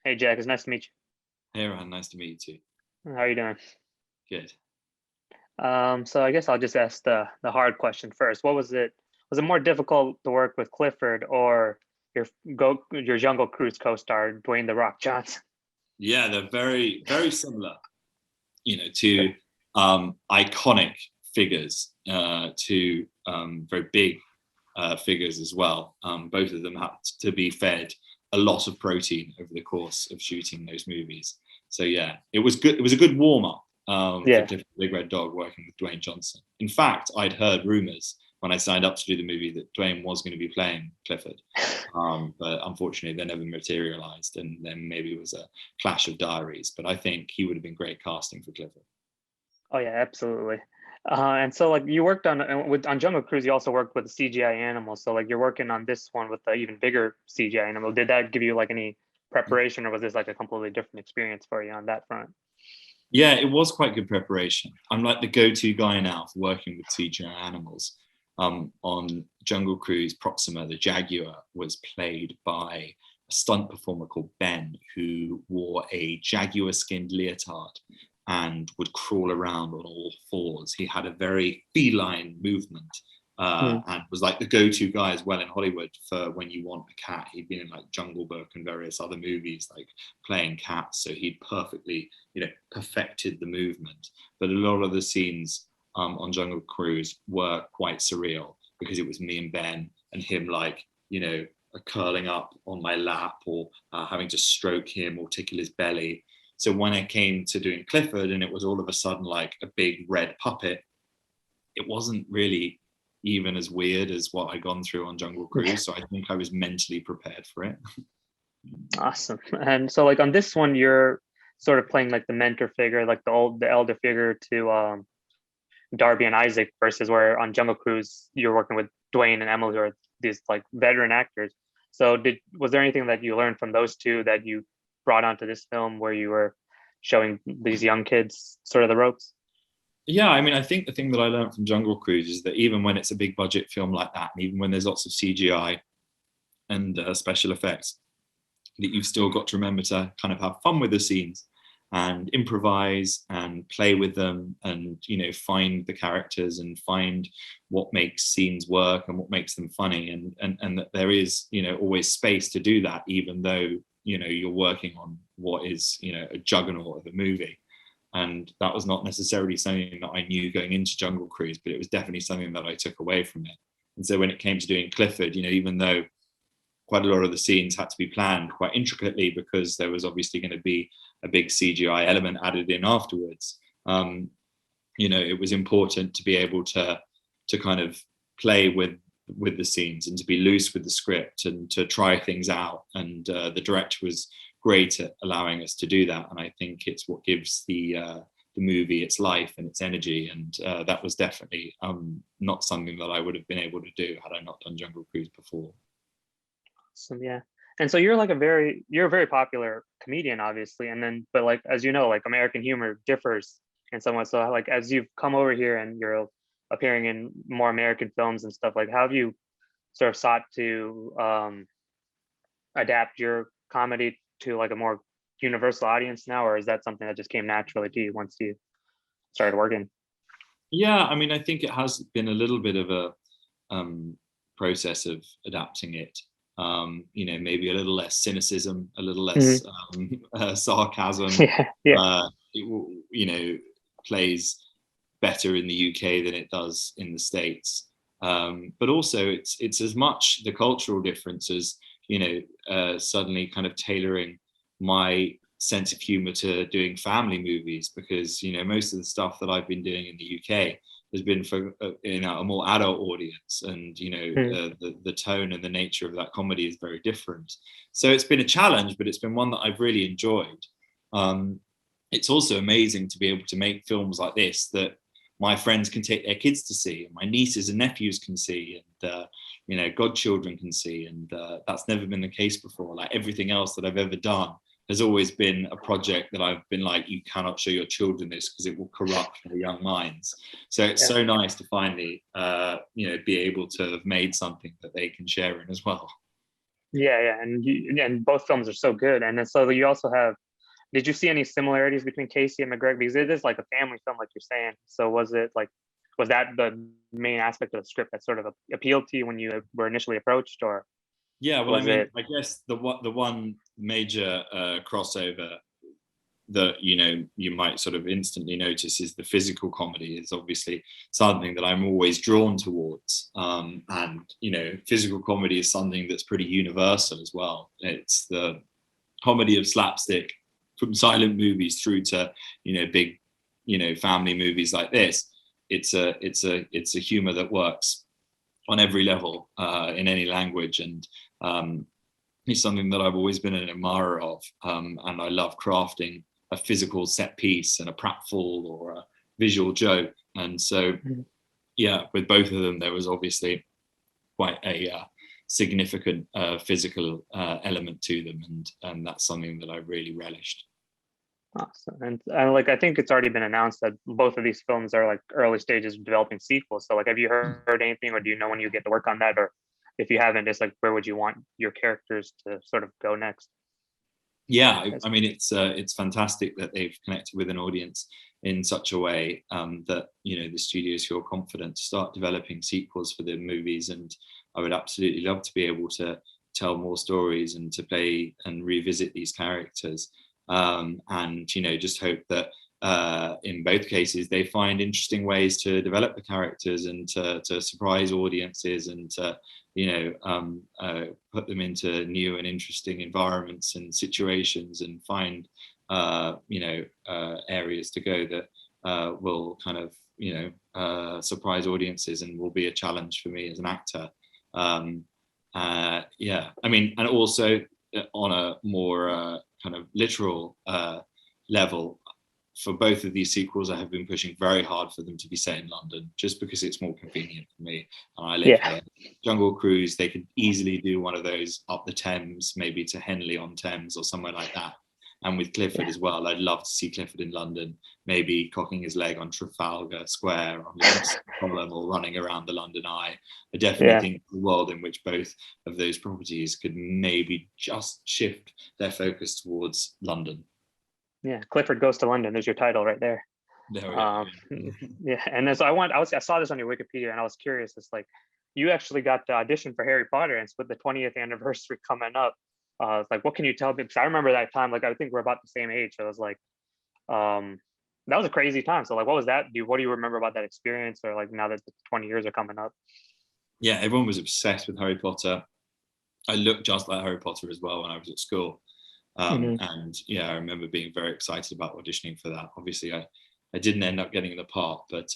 Hey Jack, it's nice to meet Hey, Rohan, nice to meet you too. you. How are you doing? Good. So I guess I'll just ask the hard question first. What was it? Was it more difficult to work with Clifford or your Jungle Cruise co-star Dwayne the Rock Johnson? Yeah, they're very similar, to iconic figures, to very big figures as well. Both of them had to be fed a lot of protein over the course of shooting those movies. So yeah, it was good. It was a good warm up for Yeah. Clifford the Big Red Dog working with Dwayne Johnson. In fact, I'd heard rumors when I signed up to do the movie that Dwayne was going to be playing Clifford. But unfortunately, they never materialized, and then maybe it was a clash of diaries. But I think he would have been great casting for Clifford. Oh yeah, absolutely. And so like you worked on Jungle Cruise, you also worked with the CGI Animals. So like you're working on this one with the even bigger CGI animal. Did that give you like any preparation, or was this like a completely different experience for you on that front? Yeah, it was quite good preparation. I'm like the go-to guy now for working with CGI animals. On Jungle Cruise, Proxima, the Jaguar, was played by a stunt performer called Ben, who wore a jaguar-skinned leotard and would crawl around on all fours. He had a very feline movement, Mm. and was like the go-to guy as well in Hollywood for when you want a cat. He'd been in like Jungle Book and various other movies, like playing cats. So he'd perfectly, perfected the movement. But a lot of the scenes on Jungle Cruise were quite surreal because it was me and Ben and him, like, curling up on my lap, or having to stroke him or tickle his belly. So when I came to doing Clifford and it was all of a sudden like a big red puppet, it wasn't really even as weird as what I'd gone through on Jungle Cruise. So I think I was mentally prepared for it. Awesome. And so like on this one, you're sort of playing like the mentor figure, like the elder figure to Darby and Isaac, versus where on Jungle Cruise you're working with Dwayne and Emily, who are these like veteran actors. So was there anything that you learned from those two that you brought onto this film where you were showing these young kids sort of the ropes? Yeah, I mean, I think the thing that I learned from Jungle Cruise is that even when it's a big budget film like that, and even when there's lots of CGI and special effects, that you've still got to remember to kind of have fun with the scenes and improvise and play with them, and find the characters and find what makes scenes work and what makes them funny, and that there is always space to do that, even though you're working on what is a juggernaut of a movie. And that was not necessarily something that I knew going into Jungle Cruise, but it was definitely something that I took away from it. And so when it came to doing Clifford, even though quite a lot of the scenes had to be planned quite intricately because there was obviously going to be a big CGI element added in afterwards, it was important to be able to kind of play with the scenes and to be loose with the script and to try things out. And the director was great at allowing us to do that. And I think it's what gives the movie its life and its energy. And that was definitely not something that I would have been able to do had I not done Jungle Cruise before. So yeah. And so you're a very popular comedian, obviously. And then, but like as you know, like American humor differs in some way. So like as you've come over here and you're appearing in more American films and stuff, like how have you sort of sought to adapt your comedy to like a more universal audience now, or is that something that just came naturally to you once you started working? Yeah, I mean, I think it has been a little bit of a process of adapting it. Maybe a little less cynicism, a little less Hmm. sarcasm. Yeah, yeah, Plays better in the UK than it does in the States. But also, it's as much the cultural difference as suddenly kind of tailoring my sense of humor to doing family movies, because most of the stuff that I've been doing in the UK has been for a more adult audience, and mm, the tone and the nature of that comedy is very different. So it's been a challenge, but it's been one that I've really enjoyed. Um, it's also amazing to be able to make films like this that my friends can take their kids to see, and my nieces and nephews can see, and godchildren can see, and that's never been the case before. Like everything else that I've ever done has always been a project that I've been like, you cannot show your children this because it will corrupt their young minds. So it's yeah. so nice to finally, be able to have made something that they can share in as well. Yeah, and both films are so good. And then so you also have. Did you see any similarities between Casey and McGregor? Because it is like a family film, like you're saying. So was that the main aspect of the script that sort of appealed to you when you were initially approached, or Yeah, well, I was mean, it? I guess the one major crossover that you might sort of instantly notice is the physical comedy is obviously something that I'm always drawn towards, and physical comedy is something that's pretty universal as well. It's the comedy of slapstick from silent movies through to big family movies like this. It's a humor that works on every level in any language, and it's something that I've always been an admirer of, and I love crafting a physical set piece and a pratfall or a visual joke. And so yeah, with both of them there was obviously quite a significant physical element to them, and that's something that I really relished. Awesome. And like I think it's already been announced that both of these films are like early stages of developing sequels. So like, have you heard anything, or do you know when you get to work on that, or if you haven't, just like where would you want your characters to sort of go next? Yeah, I mean, it's fantastic that they've connected with an audience in such a way that the studios feel confident to start developing sequels for the movies, and I would absolutely love to be able to tell more stories and to play and revisit these characters, and just hope that in both cases they find interesting ways to develop the characters and to surprise audiences and to put them into new and interesting environments and situations, and find areas to go that will kind of surprise audiences and will be a challenge for me as an actor. Yeah, I mean, and also on a more kind of literal level, for both of these sequels, I have been pushing very hard for them to be set in London, just because it's more convenient for me. And I live Yeah. here. Jungle Cruise, they could easily do one of those up the Thames, maybe to Henley on Thames or somewhere like that. And with Clifford Yeah. as well, I'd love to see Clifford in London, maybe cocking his leg on Trafalgar Square on the column or running around the London Eye. I definitely Yeah. think the world in which both of those properties could maybe just shift their focus towards London. Yeah. Clifford Goes to London. There's your title right there. There we Um, are. yeah. And then so I saw this on your Wikipedia, and I was curious. It's like you actually got to audition for Harry Potter, and it's with the 20th anniversary coming up. It's like, what can you tell me? Because I remember that time, like I think we're about the same age. So I was like, um, that was a crazy time. So like, what was that? What do you remember about that experience? Or like now that the 20 years are coming up? Yeah, everyone was obsessed with Harry Potter. I looked just like Harry Potter as well when I was at school. Hmm. And yeah, I remember being very excited about auditioning for that. Obviously, I didn't end up getting the part, but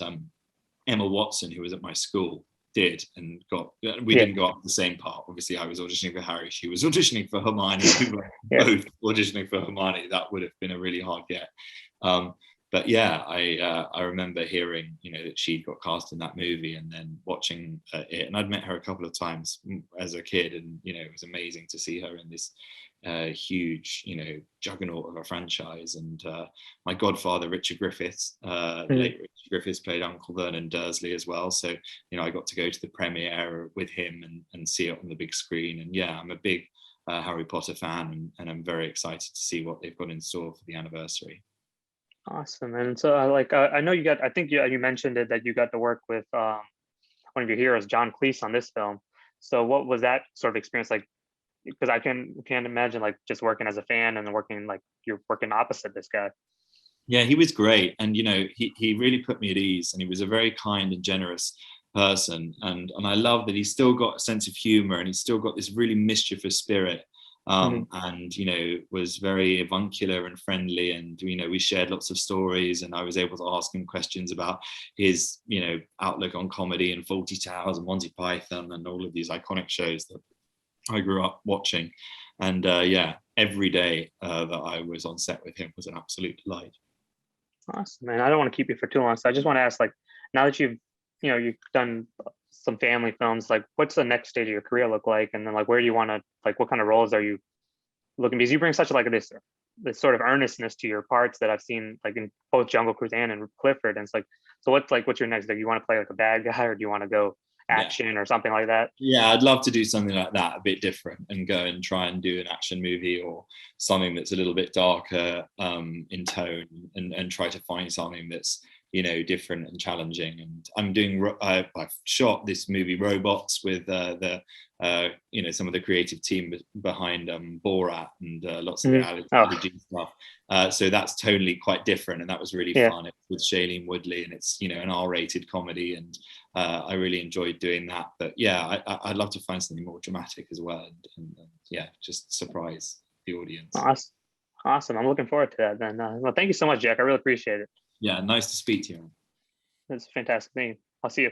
Emma Watson, who was at my school, did and got. We Yeah. didn't go up the same part. Obviously, I was auditioning for Harry. She was auditioning for Hermione. We were Yeah. both auditioning for Hermione. That would have been a really hard get. Um, but yeah, I remember hearing that she got cast in that movie, and then watching it. And I'd met her a couple of times as a kid, and it was amazing to see her in this huge, juggernaut of a franchise. And my godfather, Richard Griffiths, the Mhm. late Richard Griffiths, played Uncle Vernon Dursley as well. So, I got to go to the premiere with him and see it on the big screen. And yeah, I'm a big Harry Potter fan, and I'm very excited to see what they've got in store for the anniversary. Awesome. And so I know you got, I think you mentioned it that you got to work with one of your heroes, John Cleese, on this film. So what was that sort of experience like? Because I can't imagine like just working as a fan and then working like you're working opposite this guy. Yeah, he was great, and he really put me at ease, and he was a very kind and generous person, and I love that he's still got a sense of humor, and he's still got this really mischievous spirit, Hmm. and was very avuncular and friendly, and we shared lots of stories, and I was able to ask him questions about his outlook on comedy and Faulty Towers and Monty Python and all of these iconic shows that I grew up watching, and yeah, every day that I was on set with him was an absolute delight. Awesome, man. I don't want to keep you for too long, so I just want to ask, like, now that you've done some family films, like, what's the next stage of your career look like, and then like, where do you want to, like, what kind of roles are you looking? Because you bring such like this sort of earnestness to your parts that I've seen like in both Jungle Cruise and in Clifford, and it's like, so what's your next? Like, you want to play like a bad guy, or do you want to go action or something like that. Yeah, I'd love to do something like that, a bit different, and go and try and do an action movie or something that's a little bit darker in tone, and try to find something that's, different and challenging. And I've shot this movie Robots with some of the creative team behind Borat and lots of the Ali G stuff. So that's totally quite different, and that was really fun. It's with Shailene Woodley, and it's an R-rated comedy, and I really enjoyed doing that. But yeah, I'd love to find something more dramatic as well, and just surprise the audience. Awesome. I'm looking forward to that then. Well, thank you so much, Jack. I really appreciate it. Yeah, nice to speak to you. It's a fantastic thing. I'll see you.